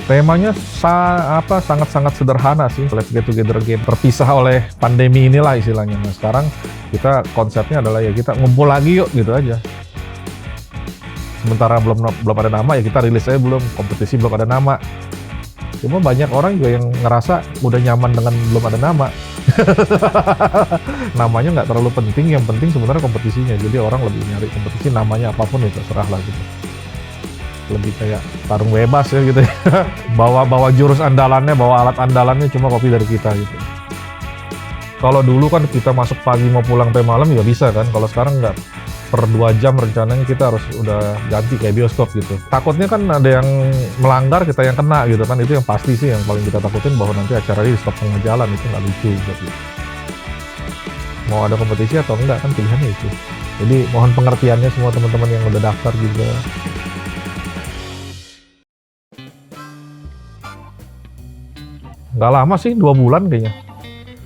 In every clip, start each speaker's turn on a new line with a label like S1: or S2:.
S1: Temanya sangat-sangat sederhana sih. Let's Get Together Again. Terpisah oleh pandemi inilah istilahnya. Nah, sekarang kita konsepnya adalah ya kita ngumpul lagi yuk gitu aja. Sementara belum ada nama ya kita rilis aja, belum kompetisi belum ada nama. Cuma banyak orang juga yang ngerasa udah nyaman dengan belum ada nama. Namanya nggak terlalu penting, yang penting sebenarnya kompetisinya. Jadi orang lebih nyari kompetisi, namanya apapun itu terserah lah gitu. Lebih kayak tarung bebas ya gitu ya. Bawa jurus andalannya, bawa alat andalannya, cuma kopi dari kita gitu. Kalau dulu kan kita masuk pagi mau pulang sampai malam juga bisa kan. Kalau sekarang nggak, per 2 jam rencananya kita harus udah ganti kayak bioskop gitu. Takutnya kan ada yang melanggar, kita yang kena gitu kan. Itu yang pasti sih yang paling kita takutin, bahwa nanti acara ini di stop tengah jalan, itu nggak lucu gitu. Mau ada kompetisi atau enggak kan pilihannya itu. Jadi mohon pengertiannya semua teman-teman yang udah daftar juga. Nggak lama sih, 2 bulan kayaknya.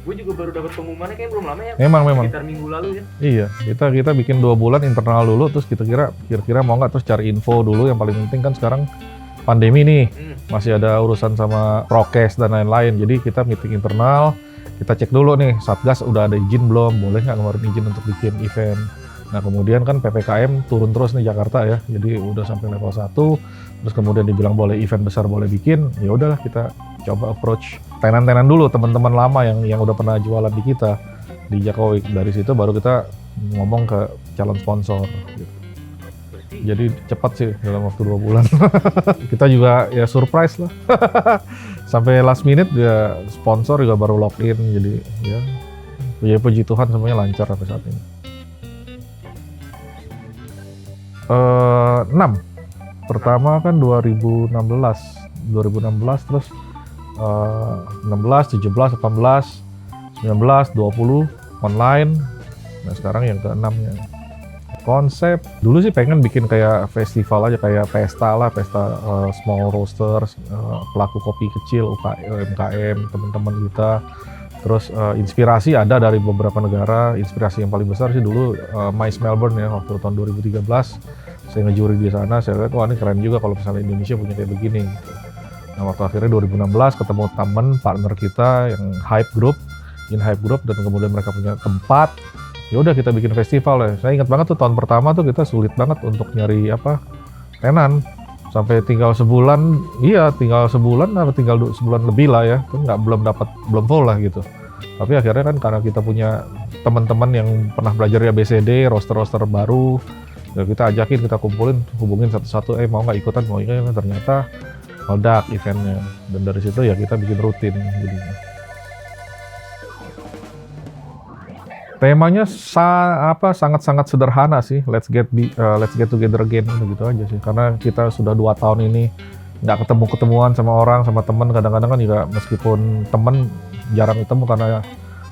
S2: Gue juga baru dapat pengumumannya, kayak belum lama ya.
S1: Memang.
S2: Sekitar minggu lalu ya.
S1: Iya, kita bikin 2 bulan internal dulu, terus kita kira-kira mau nggak, terus cari info dulu. Yang paling penting kan sekarang pandemi nih, masih ada urusan sama prokes dan lain-lain. Jadi kita meeting internal, kita cek dulu nih, Satgas udah ada izin belum, boleh nggak ngeluarin izin untuk bikin event. Nah kemudian kan PPKM turun terus nih Jakarta ya, jadi udah sampai level 1, terus kemudian dibilang boleh event besar boleh bikin, ya udahlah kita coba approach tenan-tenan dulu teman-teman lama yang udah pernah jualan di kita di Jokowi. Dari situ baru kita ngomong ke calon sponsor gitu. Jadi cepat sih dalam waktu 2 bulan. Kita juga ya surprise lah. Sampai last minute ya sponsor juga baru login, jadi ya puji Tuhan semuanya lancar sampai saat ini. 6. Pertama kan 2016 terus 16, 17, 18, 19, 20 online. Nah sekarang yang ke-6 ya. Konsep dulu sih pengen bikin kayak festival aja, kayak pesta small roasters, pelaku kopi kecil, UMKM, teman-teman kita. Terus inspirasi ada dari beberapa negara. Inspirasi yang paling besar sih dulu MICE Melbourne ya, waktu tahun 2013 saya ngejuri di sana. Saya lihat wah ini keren juga kalau misalnya Indonesia punya kayak begini gitu. Nah waktu akhirnya 2016 ketemu teman partner kita yang Hype Group, dan kemudian mereka punya tempat. Ya udah kita bikin festival ya. Saya ingat banget tuh tahun pertama tuh kita sulit banget untuk nyari tenan. Sampai tinggal sebulan lebih lah ya. Kan belum full lah gitu. Tapi akhirnya kan karena kita punya teman-teman yang pernah belajar ya ABCD, roster baru, ya kita ajakin, kita kumpulin, hubungin satu-satu, mau nggak ikutan, ternyata meledak eventnya. Dan dari situ ya kita bikin rutin jadinya. Temanya sangat-sangat sederhana sih, let's get together again gitu aja sih. Karena kita sudah 2 tahun ini nggak ketemuan sama orang, sama temen. Kadang-kadang kan juga meskipun temen jarang ketemu karena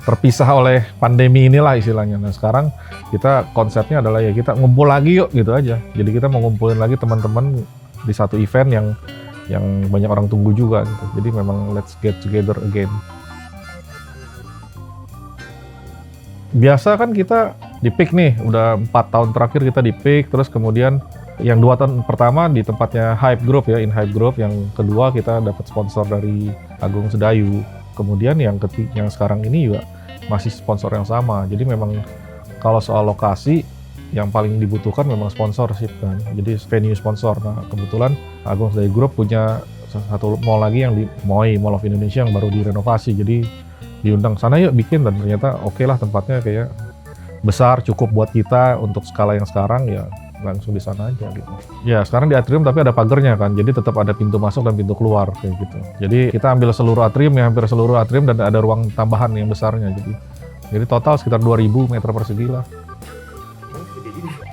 S1: terpisah oleh pandemi inilah istilahnya. Nah sekarang kita konsepnya adalah ya kita ngumpul lagi yuk gitu aja. Jadi kita mau ngumpulin lagi teman-teman di satu event yang banyak orang tunggu juga gitu. Jadi memang let's get together again. Biasa kan kita di pick nih, udah 4 tahun terakhir kita di pick, terus kemudian yang 2 tahun pertama di tempatnya Hype Group ya, in Hype Group, yang kedua kita dapat sponsor dari Agung Sedayu. Kemudian yang sekarang ini juga masih sponsor yang sama. Jadi memang kalau soal lokasi yang paling dibutuhkan memang sponsorship kan. Jadi venue sponsor. Nah kebetulan Agung Sedayu Group punya satu mall lagi yang di MOI, Mall of Indonesia, yang baru direnovasi. Jadi diundang sana yuk bikin, dan ternyata oke lah tempatnya kayak besar, cukup buat kita untuk skala yang sekarang, ya langsung di sana aja gitu. Ya sekarang di atrium tapi ada pagernya kan, jadi tetap ada pintu masuk dan pintu keluar kayak gitu. Jadi kita ambil seluruh atrium ya, hampir seluruh atrium, dan ada ruang tambahan yang besarnya. Jadi total sekitar 2000 meter persegi lah.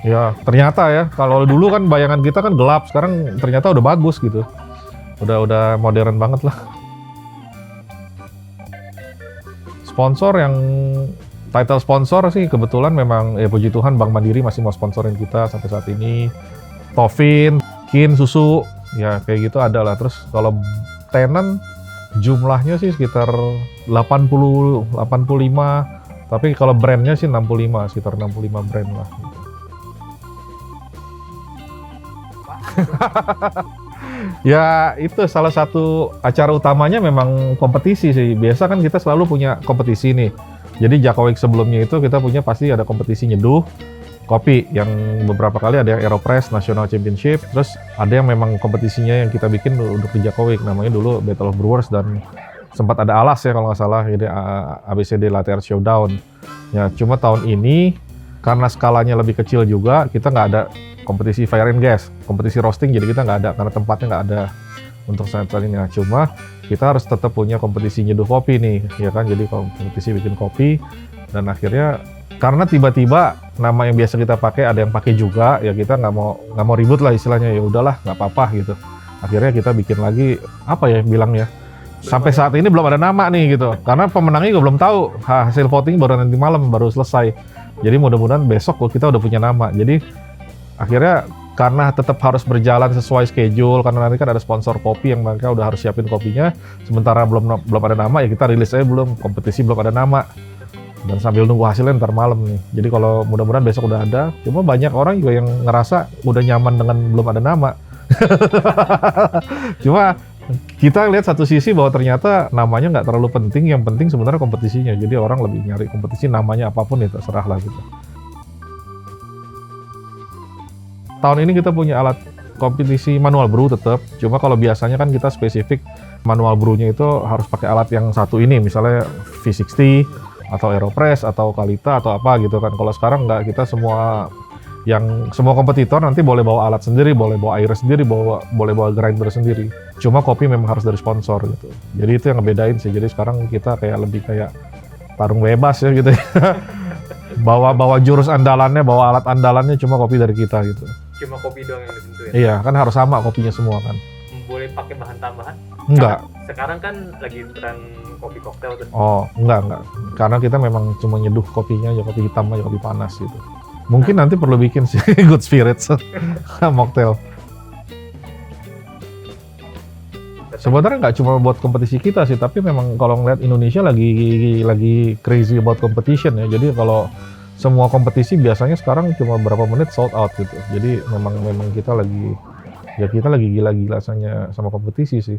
S1: Ya ternyata ya, kalau dulu kan bayangan kita kan gelap, sekarang ternyata udah bagus gitu. Udah modern banget lah. Sponsor yang title sponsor sih kebetulan memang ya puji Tuhan Bank Mandiri masih mau sponsorin kita sampai saat ini. Tofin, Kin, susu, ya kayak gitu ada lah. Terus kalau tenan jumlahnya sih sekitar 80, 85, tapi kalau brandnya sih 65, sekitar 65 brand lah. Ya itu salah satu acara utamanya memang kompetisi sih. Biasa kan kita selalu punya kompetisi nih. Jadi Jakowik sebelumnya itu kita punya pasti ada kompetisi nyeduh kopi yang beberapa kali ada yang Aeropress National Championship, terus ada yang memang kompetisinya yang kita bikin untuk di Jakowik, namanya dulu Battle of Brewers dan sempat ada Alas ya kalau nggak salah, jadi ABCD Latte Art Showdown. Ya cuma tahun ini karena skalanya lebih kecil juga, kita nggak ada kompetisi fire and gas, kompetisi roasting, jadi kita nggak ada karena tempatnya nggak ada untuk saat ini. Nah, cuma kita harus tetap punya kompetisi nyeduh kopi nih, ya kan? Jadi kompetisi bikin kopi dan akhirnya karena tiba-tiba nama yang biasa kita pakai ada yang pakai juga, ya kita nggak mau ribut lah istilahnya, ya udahlah nggak apa-apa gitu. Akhirnya kita bikin lagi apa ya bilangnya. Sampai saat ini belum ada nama nih gitu, karena pemenangnya juga belum tahu, hasil voting baru nanti malam baru selesai. Jadi mudah-mudahan besok kita udah punya nama. Jadi akhirnya karena tetap harus berjalan sesuai schedule, karena nanti kan ada sponsor kopi yang mereka udah harus siapin kopinya. Sementara belum ada nama, ya kita rilis aja belum, kompetisi belum ada nama. Dan sambil nunggu hasilnya ntar malam nih. Jadi kalau mudah-mudahan besok udah ada. Cuma banyak orang juga yang ngerasa udah nyaman dengan belum ada nama. Cuma kita lihat satu sisi bahwa ternyata namanya nggak terlalu penting, yang penting sebenarnya kompetisinya. Jadi orang lebih nyari kompetisi, namanya apapun ya terserah lah gitu. Tahun ini kita punya alat kompetisi manual brew tetap. Cuma kalau biasanya kan kita spesifik manual brewnya itu harus pakai alat yang satu ini, misalnya V60 atau Aeropress atau Kalita atau apa gitu kan. Kalau sekarang nggak, kita semua kompetitor nanti boleh bawa alat sendiri, boleh bawa air sendiri, boleh bawa grinder sendiri. Cuma kopi memang harus dari sponsor gitu. Jadi itu yang ngebedain sih. Jadi sekarang kita lebih kayak tarung bebas ya gitu. bawa jurus andalannya, bawa alat andalannya, cuma kopi dari kita gitu.
S2: Cuma kopi doang yang ditentuin.
S1: Iya, kan harus sama kopinya semua kan.
S2: Boleh pakai bahan tambahan?
S1: Enggak.
S2: Sekarang kan lagi tren kopi koktail tuh.
S1: Oh, enggak. Karena kita memang cuma nyeduh kopinya aja, kopi hitam aja, kopi panas gitu. Mungkin nanti perlu bikin sih Good Spirits mocktail. Sebenarnya nggak cuma buat kompetisi kita sih, tapi memang kalau ngeliat Indonesia lagi crazy about competition ya. Jadi kalau semua kompetisi biasanya sekarang cuma berapa menit sold out gitu. Jadi memang kita lagi gila-gilasanya sama kompetisi sih.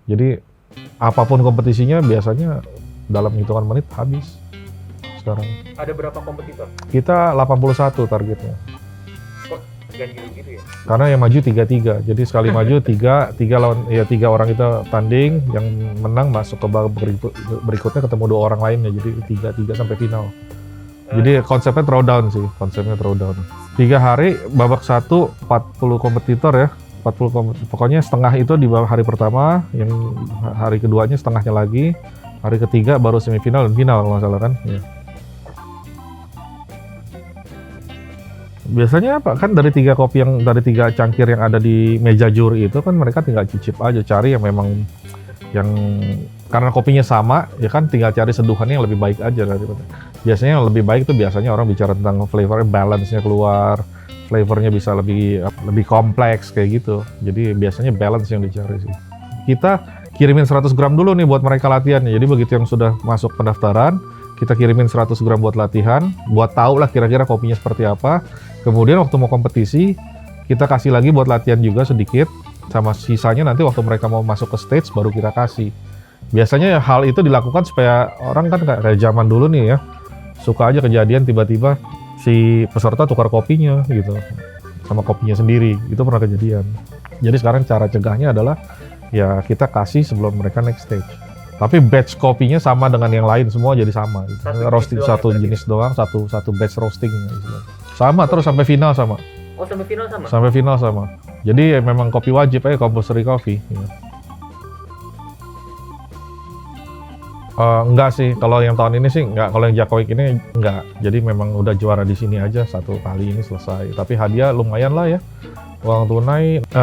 S1: Jadi apapun kompetisinya biasanya dalam hitungan menit habis sekarang.
S2: Ada berapa kompetitor?
S1: Kita 81 targetnya.
S2: Kok ganjil gitu ya?
S1: Karena yang maju 3-3. Jadi sekali maju 3 orang kita tanding, yang menang masuk ke babak berikutnya ketemu 2 orang lainnya. Jadi 3 sampai final. Jadi konsepnya throwdown sih, 3 hari, babak 1, 40 kompetitor ya. 40 pokoknya setengah itu di hari pertama, yang hari keduanya setengahnya lagi, hari ketiga baru semifinal dan final kalau nggak salah kan. Ya. Biasanya apa kan dari 3 cangkir yang ada di meja juri itu kan mereka tinggal cicip aja, cari yang memang yang karena kopinya sama ya kan, tinggal cari seduhannya yang lebih baik aja daripada. Biasanya yang lebih baik itu biasanya orang bicara tentang flavor balance-nya keluar, flavornya bisa lebih kompleks kayak gitu. Jadi biasanya balance yang dicari sih. Kita kirimin 100 gram dulu nih buat mereka latihan. Jadi begitu yang sudah masuk pendaftaran, kita kirimin 100 gram buat latihan, buat tahu lah kira-kira kopinya seperti apa. Kemudian waktu mau kompetisi, kita kasih lagi buat latihan juga sedikit, sama sisanya nanti waktu mereka mau masuk ke stage baru kita kasih. Biasanya hal itu dilakukan supaya orang kan kayak zaman dulu nih ya, suka aja kejadian tiba-tiba si peserta tukar kopinya gitu, sama kopinya sendiri, itu pernah kejadian. Jadi sekarang cara cegahnya adalah ya kita kasih sebelum mereka next stage. Tapi batch kopinya sama dengan yang lain semua, jadi sama. Gitu. Roasting satu jenis doang, satu batch roasting. Gitu. Sama terus sampai final sama.
S2: Oh, sampai final sama?
S1: Sampai final sama. Jadi memang kopi wajib aja, compulsory coffee. Gitu. Enggak sih, kalau yang tahun ini sih enggak, kalau yang Jakowik ini enggak. Jadi memang udah juara di sini aja satu kali ini selesai. Tapi hadiah lumayan lah ya. Uang tunai 5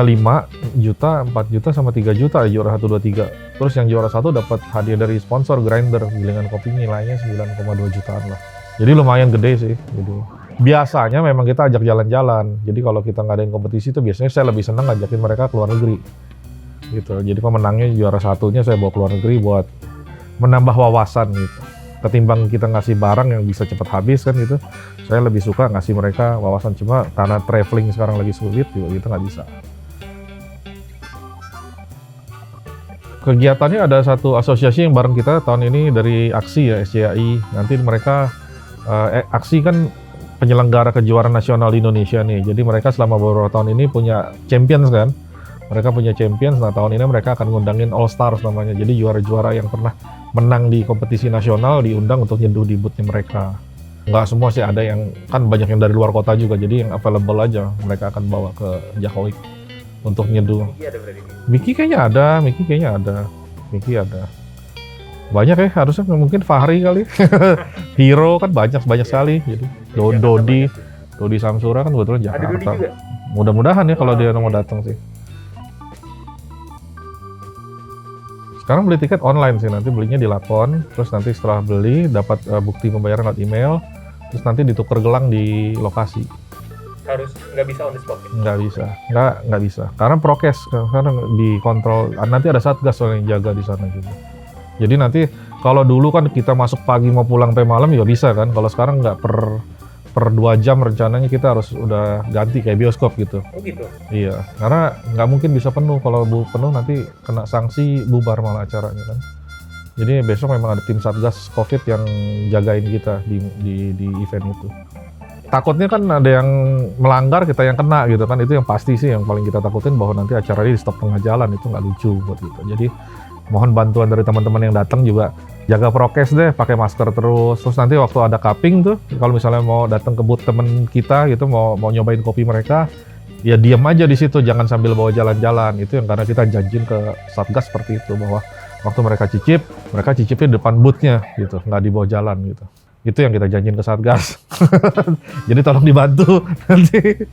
S1: juta, 4 juta sama 3 juta juara 1, 2, 3. Terus yang juara 1 dapat hadiah dari sponsor grinder, gilingan kopi nilainya 9,2 jutaan lah. Jadi lumayan gede sih. Jadi biasanya memang kita ajak jalan-jalan. Jadi kalau kita ngadain kompetisi itu biasanya saya lebih senang ngajakin mereka keluar negeri. Gitu. Jadi pemenangnya juara 1-nya saya bawa keluar negeri buat menambah wawasan gitu. Ketimbang kita ngasih barang yang bisa cepat habis kan gitu. Saya lebih suka ngasih mereka wawasan, cuma karena traveling sekarang lagi sulit juga kita nggak bisa. kegiatannya ada satu asosiasi yang bareng kita tahun ini dari Aksi ya, SCAI. Nanti mereka Aksi kan penyelenggara kejuaraan nasional di Indonesia nih. Jadi mereka selama beberapa tahun ini punya champions kan. Mereka punya champions. Nah tahun ini mereka akan ngundangin All Stars namanya. Jadi juara-juara yang pernah menang di kompetisi nasional diundang untuk nyeduh di boothnya mereka. Nggak semua sih, ada yang kan banyak yang dari luar kota juga. Jadi yang available aja mereka akan bawa ke Jakowik untuk nyeduh.
S2: Miki ada berarti.
S1: Miki kayaknya ada. Miki ada. Banyak ya, harusnya mungkin Fahri kali. Hero kan banyak sekali. Jadi Dodi Samsura kan kebetulan
S2: Ada Dodi
S1: Jakarta.
S2: juga.
S1: Mudah-mudahan ya kalau
S2: Wah,
S1: dia mau
S2: oke.
S1: datang sih. Sekarang beli tiket online sih, nanti belinya di Lakon, terus nanti setelah beli dapat bukti pembayaran lewat email, terus nanti ditukar gelang di lokasi.
S2: Harus nggak bisa on the spot. Ya?
S1: Nggak bisa. Karena prokes, karena dikontrol. Nanti ada satgas yang jaga di sana juga. Jadi nanti kalau dulu kan kita masuk pagi mau pulang sampai malam ya bisa kan. Kalau sekarang nggak per 2 jam rencananya kita harus udah ganti kayak bioskop gitu.
S2: Oh gitu.
S1: Iya, karena nggak mungkin bisa penuh. Kalau penuh nanti kena sanksi, bubar malah acaranya kan. Jadi besok memang ada tim Satgas Covid yang jagain kita di event itu. Takutnya kan ada yang melanggar, kita yang kena gitu kan. Itu yang pasti sih yang paling kita takutin, bahwa nanti acaranya di stop tengah jalan. Itu nggak lucu buat kita. Jadi mohon bantuan dari teman-teman yang datang juga, jaga prokes deh, pakai masker terus. Terus nanti waktu ada cupping tuh, kalau misalnya mau datang ke booth temen kita gitu, mau nyobain kopi mereka, ya diam aja di situ, jangan sambil bawa jalan-jalan. Itu yang karena kita janjiin ke Satgas seperti itu, bahwa waktu mereka cicipnya di depan boothnya gitu, nggak dibawa jalan gitu. Itu yang kita janjiin ke Satgas. Jadi tolong dibantu nanti.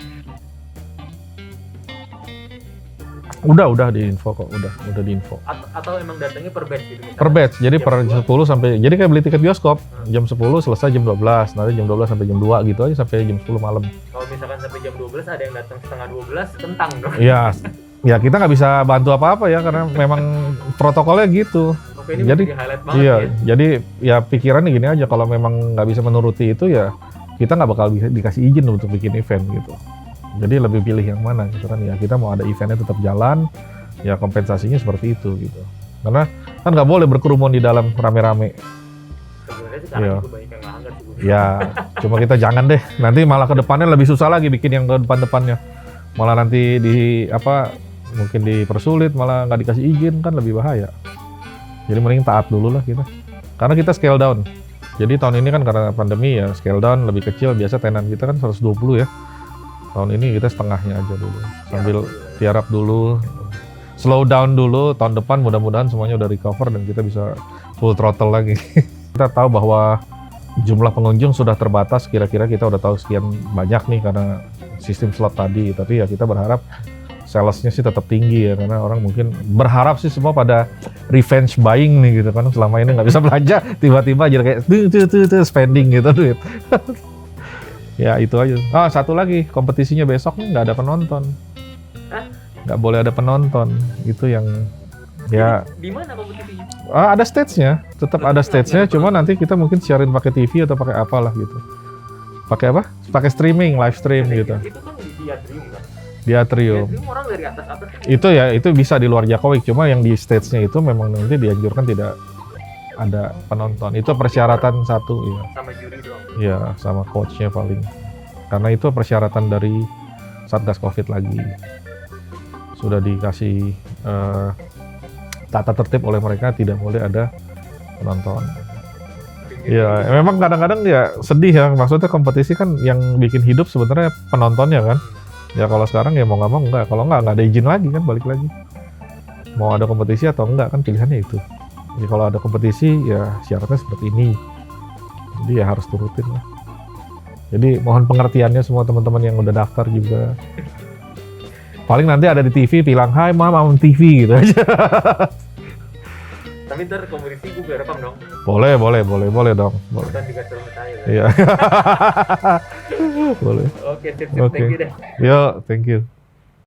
S1: Udah diinfo kok, udah diinfo.
S2: Atau emang datangnya per batch gitu?
S1: Per batch, jadi
S2: Jam
S1: per
S2: 2.
S1: 10 sampai, jadi kayak beli tiket bioskop, jam 10 selesai jam 12, nanti jam 12 sampai jam 2 gitu aja sampai jam 10 malam.
S2: Kalau misalkan sampai jam 12 ada yang datang setengah 12, kentang dong.
S1: Ya kita nggak bisa bantu apa-apa ya, karena memang protokolnya gitu.
S2: Oke, ini
S1: Jadi,
S2: menjadi highlight banget
S1: Iya,
S2: ya.
S1: jadi ya pikirannya gini aja, kalau memang nggak bisa menuruti itu ya kita nggak bakal dikasih izin untuk bikin event gitu. Jadi lebih pilih yang mana gitu kan, ya kita mau ada eventnya tetap jalan, ya kompensasinya seperti itu gitu. Karena kan nggak boleh berkerumun di dalam rame-rame.
S2: Sebenarnya sekarang
S1: Iya.
S2: juga banyak yang ngelanggar sih. Bu.
S1: Ya, cuma kita jangan deh. Nanti malah ke depannya lebih susah lagi bikin yang ke depan-depannya. Malah nanti mungkin dipersulit, malah nggak dikasih izin, kan lebih bahaya. Jadi mending taat dulu lah kita. Karena kita scale down. Jadi tahun ini kan karena pandemi ya scale down lebih kecil. Biasa tenan kita kan 120 ya. Tahun ini kita setengahnya aja dulu. Sambil tiarap dulu, slow down dulu. Tahun depan mudah-mudahan semuanya udah recover dan kita bisa full throttle lagi. Kita tahu bahwa jumlah pengunjung sudah terbatas, kira-kira kita udah tahu sekian banyak nih karena sistem slot tadi. Tapi ya kita berharap salesnya sih tetap tinggi ya, karena orang mungkin berharap sih semua pada revenge buying nih gitu kan. Selama ini nggak bisa belanja, tiba-tiba jadi kayak tuh spending gitu duit. Ya itu aja. Satu lagi, kompetisinya besok nih nggak ada penonton.
S2: Hah?
S1: Nggak boleh ada penonton. Itu yang ya
S2: Di mana kompetisinya?
S1: ada stage-nya, tetap ada stage-nya. Cuma nanti kita mungkin siarin pakai TV atau pakai apalah gitu. Pakai apa? Pakai streaming, live stream gitu.
S2: Itu kan di Atrium kan?
S1: Di Atrium.
S2: Atrium orang dari atas kan?
S1: Itu bisa di luar Jakowik, cuma yang di stage-nya itu memang nanti dianjurkan tidak ada penonton. Itu persyaratan satu ya.
S2: Sama juri doang.
S1: Iya, sama coach-nya paling. Karena itu persyaratan dari Satgas Covid lagi. Sudah dikasih tata tertib oleh mereka, tidak boleh ada penonton. Ya, memang kadang-kadang ya sedih ya. Maksudnya kompetisi kan yang bikin hidup sebenarnya penontonnya kan. Ya kalau sekarang ya mau nggak mau enggak. Kalau nggak ada izin lagi kan, balik lagi. Mau ada kompetisi atau enggak kan pilihannya itu. Jadi kalau ada kompetisi ya syaratnya seperti ini. Jadi ya harus turutin lah. Jadi mohon pengertiannya semua teman-teman yang udah daftar juga. Paling nanti ada di TV bilang, "Hai Mama, mau TV" gitu aja.
S2: Tapi ntar kompetisi gue boleh rekam dong.
S1: Boleh dong. Boleh.
S2: Kan dikasih sama saya. Kan?
S1: Iya. Boleh.
S2: Oke, sip.
S1: Oke.
S2: Thank you deh.
S1: Yo, thank you.